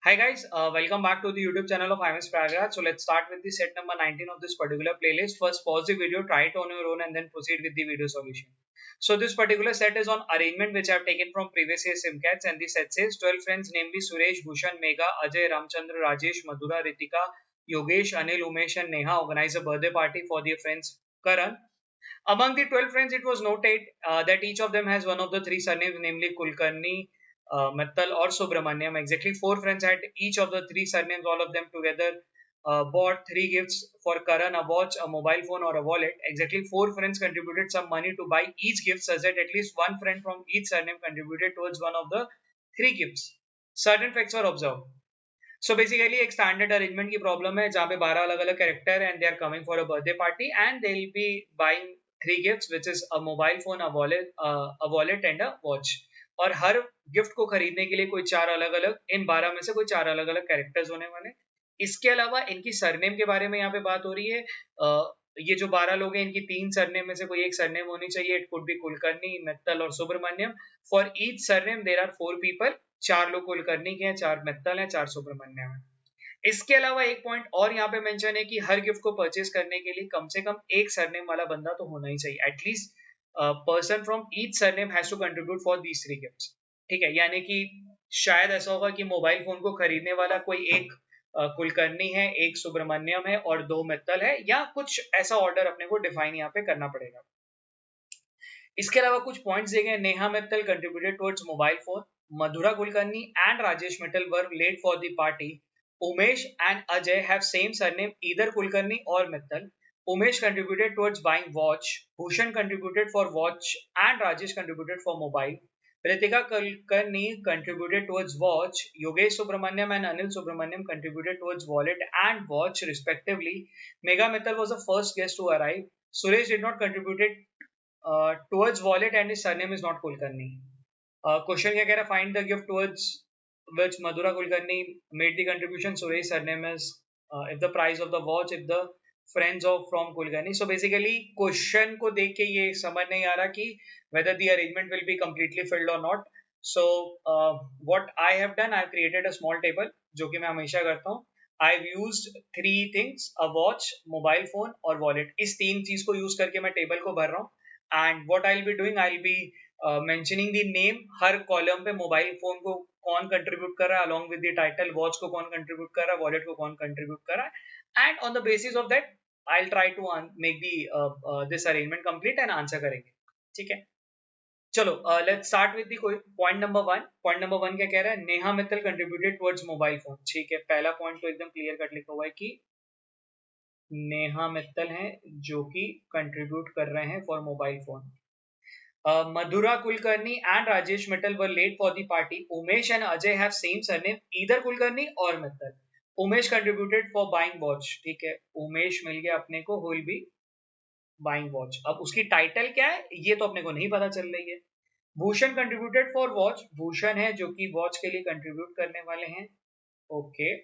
Hi guys, welcome back to the YouTube channel of IMS Pragraj. So let's start with the set number 19 of this particular playlist. First pause the video, try it on your own and then proceed with the video solution. So this particular set is on arrangement which I have taken from previous year Simcats, and the set says 12 friends namely Suresh, Bhushan, Megha, Ajay, Ramchandra, Rajesh, Madhura, Ritika, Yogesh, Anil, Umesh and Neha organize a birthday party for their friends Karan. Among the 12 friends, it was noted that each of them has one of the three surnames, namely Kulkarni, Mittal, or Subramanyam. Exactly four friends had each of the three surnames, all of them together bought three gifts for Karan: a watch, a mobile phone, or a wallet. Exactly four friends contributed some money to buy each gift, such that at least one friend from each surname contributed towards one of the three gifts. Certain facts were observed. So basically एक standard arrangement की problem है जहाँ पे 12 अलग अलग character and they are coming for a birthday party and they will be buying three gifts which is a mobile phone, a wallet and a watch. और हर gift को खरीदने के लिए कोई चार अलग अलग, इन 12 में से कोई चार अलग अलग कैरेक्टर्स होने वाले. इसके अलावा इनकी सरनेम के बारे में यहाँ पे बात हो रही है. ये जो 12 लोग हैं इनकी तीन सरनेम में से कोई एक सरनेम होनी चाहिए. It could be Kulkarni, Mittal और Subramaniam. For each surname there are four people. चार लोग कुलकर्णी के हैं, चार मित्तल हैं, चार सुब्रमण्यम है. इसके अलावा एक पॉइंट और यहाँ पे मेंशन है कि हर गिफ्ट को परचेज करने के लिए कम से कम एक सरनेम वाला बंदा तो होना ही चाहिए. At least person from each surname has to contribute for these three gifts. ठीक है, यानी कि शायद ऐसा होगा कि मोबाइल फोन को खरीदने वाला कोई एक कुलकर्णी है, एक सुब्रमण्यम है और दो मित्तल है, या कुछ ऐसा ऑर्डर अपने को डिफाइन यहाँ पे करना पड़ेगा. इसके अलावा कुछ पॉइंट्स दिए गए. Neha Mittal contributed towards mobile phone. Madhura Kulkarni and Rajesh Mittal were late for the party. Umesh and Ajay have same surname, either Kulkarni or Mittal. Umesh contributed towards buying watch. Bhushan contributed for watch and Rajesh contributed for mobile. Ritika Kulkarni contributed towards watch. Yogesh Subramanyam and Anil Subramanyam contributed towards wallet and watch respectively. Megha Mittal was the first guest to arrive. Suresh did not contribute towards wallet and his surname is not Kulkarni. Question क्या कह रहा है? Find the gift towards which Madhura Kulkarni made the contribution. Suresh surname is if the price of the watch, if the friends of from Kulkarni. So basically question को देख के ये समझ नहीं आ रहा कि whether the arrangement will be completely filled or not. So what I have done, I have created a small table जो कि मैं हमेशा करता हूँ. I've used three things: a watch, mobile phone और wallet. इस तीन चीज को यूज करके मैं टेबल को भर रहा हूँ. And what I'll be doing, I'll be mentioning the name. Her column पे मोबाइल फोन को कौन कंट्रीब्यूट कर रहा है along with the title, watch को कौन कंट्रीब्यूट कर रहा है, वॉलेट को कौन कंट्रीब्यूट कर रहा है, and on the basis of that I will try to make this arrangement complete and answer करेंगे. ठीक है, चलो let's start with the point number one. Point number one क्या कह रहा है? Neha Mittal contributed towards mobile phone. ठीक है, पहला पॉइंट तो एकदम क्लियर कट लिखा हुआ है कि नेहा मित्तल हैं जो कि कंट्रीब्यूट कर रहे हैं for mobile phone. Madhura Kulkarni and Rajesh Mittal were late for the party. Umesh and Ajay have same surname, either Kulkarni or Mittal. Umesh contributed for buying watch. ठीक है, उमेश मिल गया अपने को, who will be buying watch. अब उसकी title क्या है ये तो अपने को नहीं पता चल रही है. Bhushan contributed for watch. Bhushan है जो कि वॉच के लिए कंट्रीब्यूट करने वाले हैं. Okay,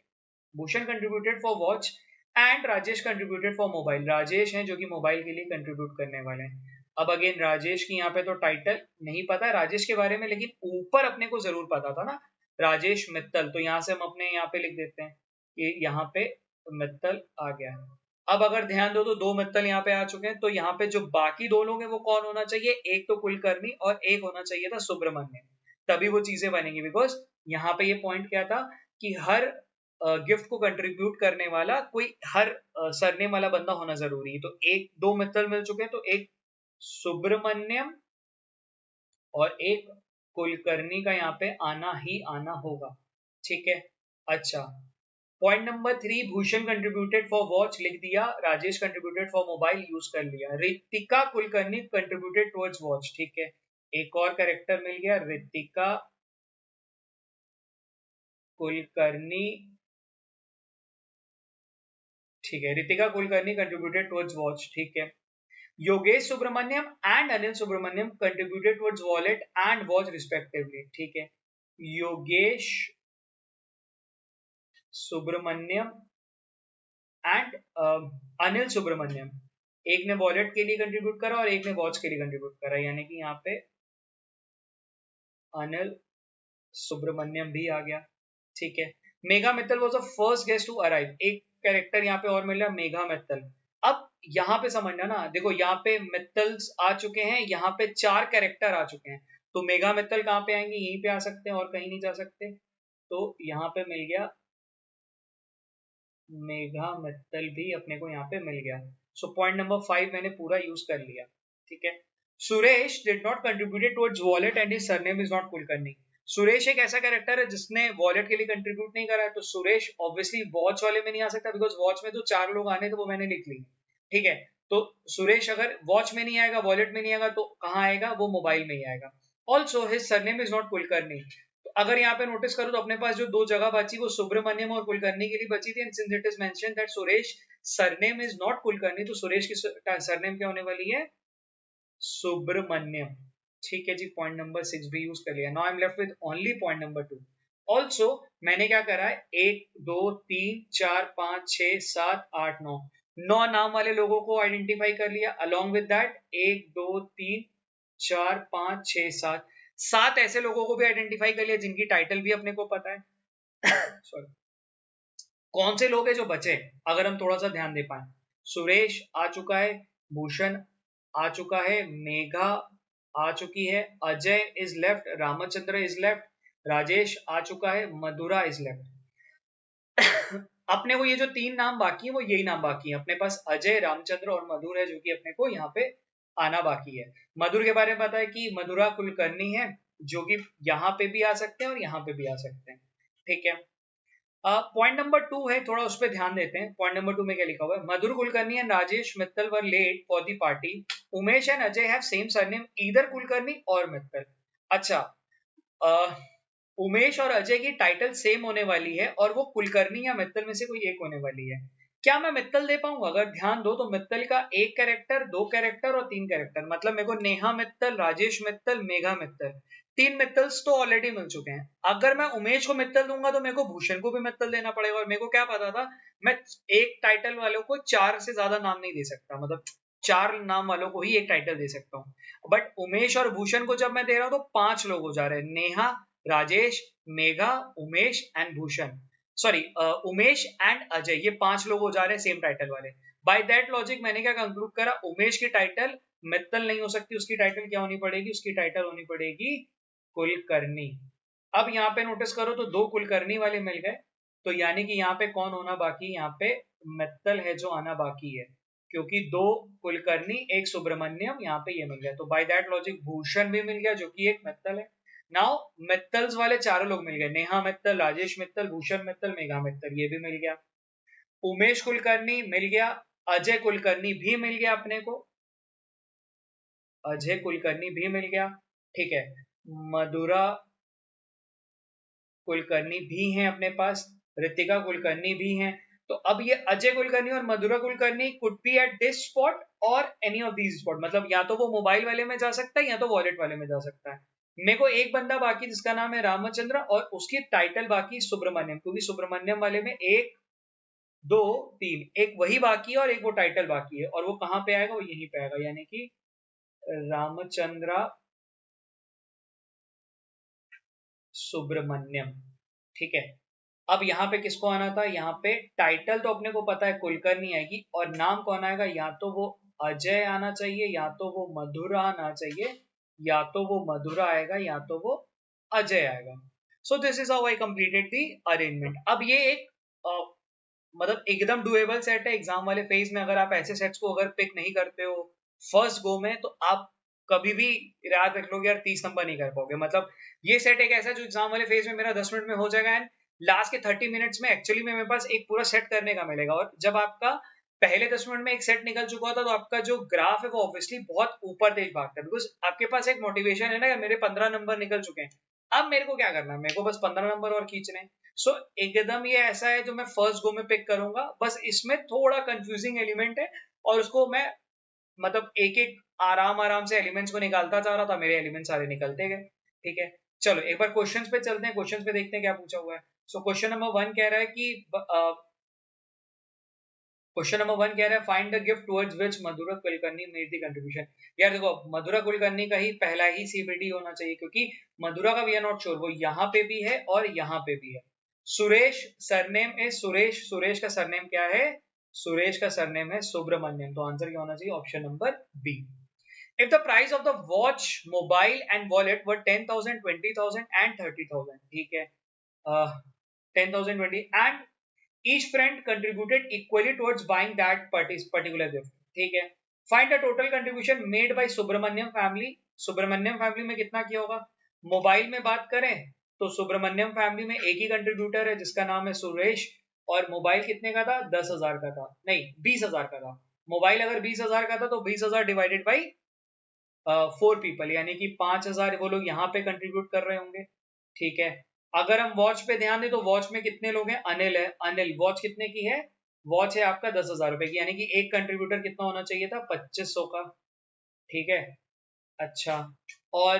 Bhushan contributed for watch and Rajesh contributed for mobile. Rajesh हैं जो कि मोबाइल के लिए कंट्रीब्यूट करने वाले हैं. अब अगेन राजेश की यहाँ पे तो टाइटल नहीं पता है राजेश के बारे में, लेकिन ऊपर अपने को जरूर पता था ना, राजेश मित्तल. तो यहाँ से हम अपने यहाँ पे लिख देते हैं कि यहाँ पे मित्तल आ गया है. अब अगर ध्यान दो तो दो मित्तल यहाँ पे आ चुके हैं. तो यहाँ पे जो बाकी दो लोग हैं वो कौन होना चाहिए? एक तो कुलकर्णी और एक होना चाहिए था सुब्रमण्यम. तभी वो चीजें बनेंगी. बिकॉज यहाँ पे ये पॉइंट क्या था कि हर गिफ्ट को कंट्रीब्यूट करने वाला कोई हर सरनेम वाला बंदा होना जरूरी है. तो एक दो मित्तल मिल चुके हैं, तो एक सुब्रमण्यम और एक कुलकर्णी का यहाँ पे आना ही आना होगा. ठीक है, अच्छा. Point number three, Bhushan contributed for watch लिख दिया, Rajesh contributed for mobile use कर लिया, Ritika Kulkarni contributed towards watch. ठीक है, एक और कैरेक्टर मिल गया, रितिका कुलकर्णी. ठीक है, Ritika Kulkarni contributed towards watch. ठीक है, Yogesh Subramanyam and Anil Subramanyam contributed towards wallet and watch respectively. ठीक है, योगेश सुब्रमण्यम एंड अनिल सुब्रमण्यम, एक ने वॉलेट के लिए कंट्रीब्यूट करा और एक ने वॉच के लिए कंट्रीब्यूट करा, यानी कि यहाँ पे अनिल सुब्रमण्यम भी आ गया. ठीक है, Megha Mittal was the first guest to arrive, एक कैरेक्टर यहाँ पे और मिल रहा है मेघा मित्तल। अब यहाँ पे समझना ना, देखो यहाँ पे मित्तल्स आ चुके हैं, यहाँ पे 4 कैरेक्टर आ चुके हैं, तो मेघा मित्तल कहाँ पे आएंगे, यहीं पे आ सकते हैं और कहीं नहीं जा सकते, तो यहाँ पे मिल गया मेघा मित्तल भी अपने को यहाँ पे मिल गया। सो पॉइंट नंबर 5 मैंने पूरा यूज कर लिया, ठीक है। Suresh did not contributed towards wallet and his surname is not Kulkarni. Suresh एक ऐसा कैरेक्टर है जिसने वॉलेट के लिए कंट्रीब्यूट नहीं करा है, तो सुरेश ऑब्वियसली वॉच वाले में नहीं आ सकता, बिकॉज वॉच में तो 4 लोग आने थे, वो मैंने लिख ली, ठीक है। तो सुरेश अगर वॉच में नहीं आएगा, वॉलेट में नहीं आएगा, तो कहाँ आएगा, वो मोबाइल में ही आएगा। Also his surname is not Kulkarni. अगर यहाँ पे नोटिस करो तो अपने पास जो 2 जगह बची वो सुब्रमण्यम और कुलकर्णी के लिए बची थी, and since it is mentioned that Suresh surname is not Kulkarni, तो सुरेश की सरनेम क्या होने वाली है, सुब्रमण्यम, ठीक है जी। पॉइंट नंबर 6 भी यूज कर लिया। Now I am left with only point number 2। Also मैंने क्या करा है, 1 2 3 4 5 6 7 8 9 नाम वाले लोगों को आइडेंटिफाई कर लिया। अलॉन्ग विद दैट 1 2 3 4 5 6 7 ऐसे लोगों को भी आइडेंटिफाई कर लिया जिनकी टाइटल भी अपने को पता है। सॉरी, कौन से लोग हैं जो बचे, अगर हम थोड़ा सा ध्यान दे पाए, सुरेश आ चुका है, भूषण आ चुका है, मेघा आ चुकी है, Ajay is left, Ramchandra is left, Rajesh आ चुका है, मधुरा इज लेफ्ट। अपने को ये जो 3 नाम बाकी है वो यही नाम बाकी है अपने पास, अजय, रामचंद्र और मधुर है, जो कि अपने को यहाँ पे आना बाकी है। मधुर के बारे में पता है कि मधुरा कुलकर्णी है, जो कि यहाँ पे भी आ सकते हैं और यहाँ पे भी आ सकते हैं, ठीक है। पॉइंट नंबर 2 है, थोड़ा उस पर ध्यान देते हैं। पॉइंट नंबर 2 में क्या लिखा हुआ है, Madhur Kulkarni and Rajesh Mittal were late for the party, Umesh and Ajay have same surname either Kulkarni और मित्तल। अच्छा, उमेश और अजय की टाइटल सेम होने वाली है और वो कुलकर्णी या मित्तल में से कोई एक होने वाली है। क्या मैं मित्तल दे पाऊंगा, अगर ध्यान दो तो मित्तल का 1 कैरेक्टर, 2 कैरेक्टर और 3 कैरेक्टर, मतलब मेरे को नेहा मित्तल, राजेश मित्तल, मेघा मित्तल, 3 मित्तल्स तो ऑलरेडी मिल चुके हैं। अगर मैं उमेश को मित्तल दूंगा तो मेरे को भूषण को भी मित्तल देना पड़ेगा, और मेरे को क्या पता था, मैं एक टाइटल वालों को 4 से ज्यादा नाम नहीं दे सकता, मतलब 4 नाम वालों को ही एक टाइटल दे सकता हूँ। बट उमेश और भूषण को जब मैं दे रहा हूँ तो 5 लोग हो जा रहे हैं, Neha, Rajesh, Megha, Umesh and Bhushan, sorry Umesh and Ajay, ये 5 लोग हो जा रहे हैं सेम टाइटल वाले। बाय दैट लॉजिक मैंने क्या कंक्लूड करा, उमेश की टाइटल मित्तल नहीं हो सकती, उसकी टाइटल क्या होनी पड़ेगी, उसकी टाइटल होनी पड़ेगी कुलकर्णी। अब यहाँ पे नोटिस करो तो 2 कुलकर्णी वाले मिल गए, तो यानी कि यहाँ पे कौन होना बाकी, यहाँ पे मित्तल है जो आना बाकी है, क्योंकि 2 कुलकर्णी 1 सुब्रमण्यम यहाँ पे ये मिल गया, तो बाय दैट लॉजिक भूषण भी मिल गया जो कि एक मित्तल है। नाउ मित्तल्स वाले 4 लोग मिल गए, नेहा मित्तल, राजेश मित्तल, भूषण मित्तल, मेघा मित्तल, ये भी मिल गया। उमेश कुलकर्णी मिल गया, अजय कुलकर्णी भी मिल गया अपने को, अजय कुलकर्णी भी मिल गया, ठीक है। मधुरा कुलकर्णी भी हैं अपने पास, ऋतिका कुलकर्णी भी हैं। तो अब ये अजय कुलकर्णी और Madhura Kulkarni could be at this spot और एनी ऑफ दीज स्पॉट, मतलब या तो वो मोबाइल वाले में जा सकता है या तो वॉलेट वाले में जा सकता है। मेरे को एक बंदा बाकी जिसका नाम है रामचंद्र और उसकी टाइटल बाकी सुब्रमण्यम, क्योंकि सुब्रमण्यम वाले में 1 2 3 एक वही बाकी है और एक वो टाइटल बाकी है, और वो कहाँ पे आएगा, वो यहीं पे आएगा, यानी कि रामचंद्र सुब्रमण्यम, ठीक है। अब यहाँ पे किसको आना था, यहाँ पे टाइटल तो अपने को पता है कुलकर्णी आएगी, और नाम कौन आएगा, या तो वो अजय आना चाहिए, या तो वो मधुरा आना चाहिए, या तो वो मधुरा आएगा, या तो वो अजय आएगा। So this is how I completed the arrangement. अब ये एक मतलब एकदम डुएबल सेट है। एग्जाम वाले फेज में अगर आप ऐसे सेट्स को अगर पिक नहीं करते हो फर्स्ट गो में, तो आप कभी भी याद रख लोगे यार 30 नंबर नहीं कर पाओगे। मतलब ये सेट एक ऐसा जो एग्जाम वाले फेज में मेरा 10 मिनट में हो जाएगा, एंड लास्ट के 30 मिनट्स में एक्चुअली में मेरे पास एक पूरा सेट करने का मिलेगा। और जब आपका पहले 10 मिनट में एक सेट निकल चुका होता, तो आपका जो ग्राफ है वो ऑब्वियसली बहुत ऊपर तेज भागता है, बिकॉज आपके पास एक मोटिवेशन है ना, मेरे 15 नंबर निकल चुके हैं, अब मेरे को क्या करना है, मेरे को बस 15 नंबर और खींचने हैं। सो एकदम ये ऐसा है जो मैं फर्स्ट गो में पिक करूंगा, बस इसमें थोड़ा कंफ्यूजिंग एलिमेंट है, और उसको मैं मतलब एक एक आराम आराम से एलिमेंट्स को निकालता जा रहा था, मेरे एलिमेंट सारे निकलते गए, ठीक है। चलो एक बार क्वेश्चंस पे चलते हैं, क्वेश्चंस पे देखते हैं क्या पूछा हुआ है। सो क्वेश्चन नंबर 1 कह रहा है कि क्वेश्चन नंबर 1 कह रहा है find the gift towards which Mathura Kulkarni made the contribution. यार देखो, मधुरा कुलकर्णी का ही पहला ही सीबीडी होना चाहिए, क्योंकि मधुरा का वी आर नॉट श्योर, वो यहाँ पे भी है और यहाँ पे भी है, सुरेश सरनेम इज सुरेश, सुरेश का सरनेम क्या है? सुरेश का सरनेम है सुब्रमण्यम, तो आंसर क्या होना चाहिए? Option number B. If the price of the watch, mobile and wallet were 10,000, 20,000 and 30,000, ठीक है, 10,000, 20 and each friend contributed equally towards buying that particular gift, ठीक है, find the total contribution made by Subramaniam family. Subramaniam family में कितना किया होगा? Mobile में बात करें तो सुब्रमण्यम फैमिली में एक ही कंट्रीब्यूटर है जिसका नाम है सुरेश, और मोबाइल कितने का था? 10,000 का था, नहीं 20,000 का था। मोबाइल अगर 20,000 का था तो 20,000 डिवाइडेड बाई 4 पीपल, यानी कि 5,000 वो लोग यहाँ पे कंट्रीब्यूट कर रहे होंगे, ठीक है। अगर हम वॉच पे ध्यान दें तो वॉच में कितने लोग हैं? अनिल है। अनिल, वॉच कितने की है? वॉच है आपका 10,000 रुपए की, यानी कि एक कंट्रीब्यूटर कितना होना चाहिए था? 2500 का, ठीक है। अच्छा, और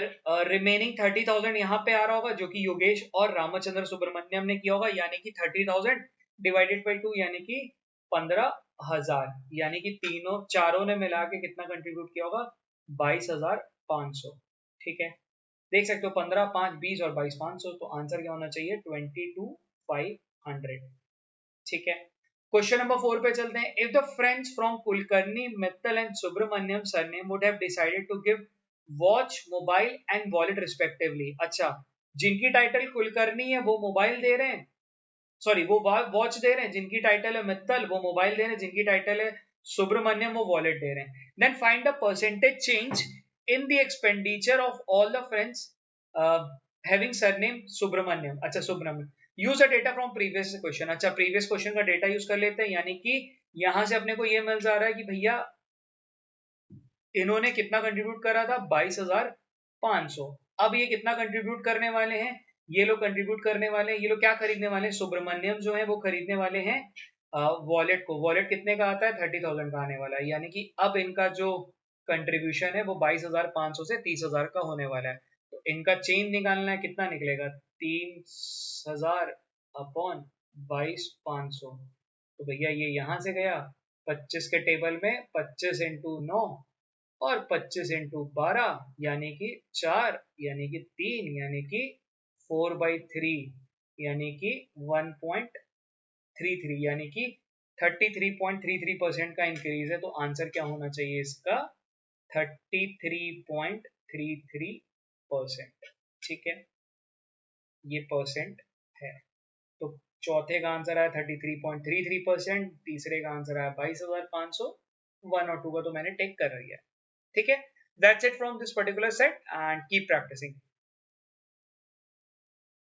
रिमेनिंग 30,000 यहाँ पे आ रहा होगा जो कि योगेश और रामचंद्र सुब्रमण्यम ने किया होगा, यानी कि 30,000 डिवाइडेड बाई 2 यानी कि 15,000, यानी कि तीनों चारों ने मिला के कितना कंट्रीब्यूट किया होगा? 22,500, ठीक है। देख सकते हो 15, 5, 20 और 22, 500, तो आंसर क्या होना चाहिए? 22,500, ठीक है। क्वेश्चन नंबर 4 पे चलते हैं। If the friends from Kulkarni, Mittal and Subramaniam surname would have decided to give watch, mobile and wallet respectively. अच्छा, जिनकी टाइटल कुलकर्णी है वो मोबाइल दे रहे हैं, सॉरी वो वॉच दे रहे हैं, जिनकी टाइटल है मित्तल वो मोबाइल दे रहे हैं, जिनकी टाइटल है सुब्रमण्यम वो वॉलेट दे रहे हैं। Then find the percentage change in the expenditure of all the friends having surname Subramaniam. अच्छा, Subramaniam, use the data from previous question. अच्छा, प्रीवियस क्वेश्चन का डेटा यूज कर लेते हैं, यानी कि यहां से अपने को ये मिल जा रहा है कि भैया इन्होंने कितना कंट्रीब्यूट करा था? 22,500। अब ये कितना कंट्रीब्यूट करने वाले हैं? ये लोग कंट्रीब्यूट करने वाले हैं, ये लोग क्या खरीदने वाले हैं? सुब्रमण्यम जो है वो खरीदने वाले हैं वॉलेट को। वॉलेट कितने का आता है? 30,000 का आने वाला है, यानी कि अब इनका जो कंट्रीब्यूशन है वो 22,500 से 30,000 का होने वाला है। तो इनका चेंज निकालना है, कितना निकलेगा? 3,000 अपॉन 22,500, तो भैया ये यहां से गया 25 के टेबल में, 25 इंटू 9 और 25 इंटू 12 यानी कि 4, यानी कि 3, यानी कि 4/3, यानी कि 1.33, यानी कि 33.33% का इंक्रीज है। तो आंसर क्या होना चाहिए इसका? 33.33%, ठीक है, ये परसेंट है। तो चौथे का आंसर आया 33.33%, तीसरे का आंसर आया 22,500, 1 और 2 का तो मैंने टेक कर रही है, ठीक है। That's it from this particular set and keep practicing.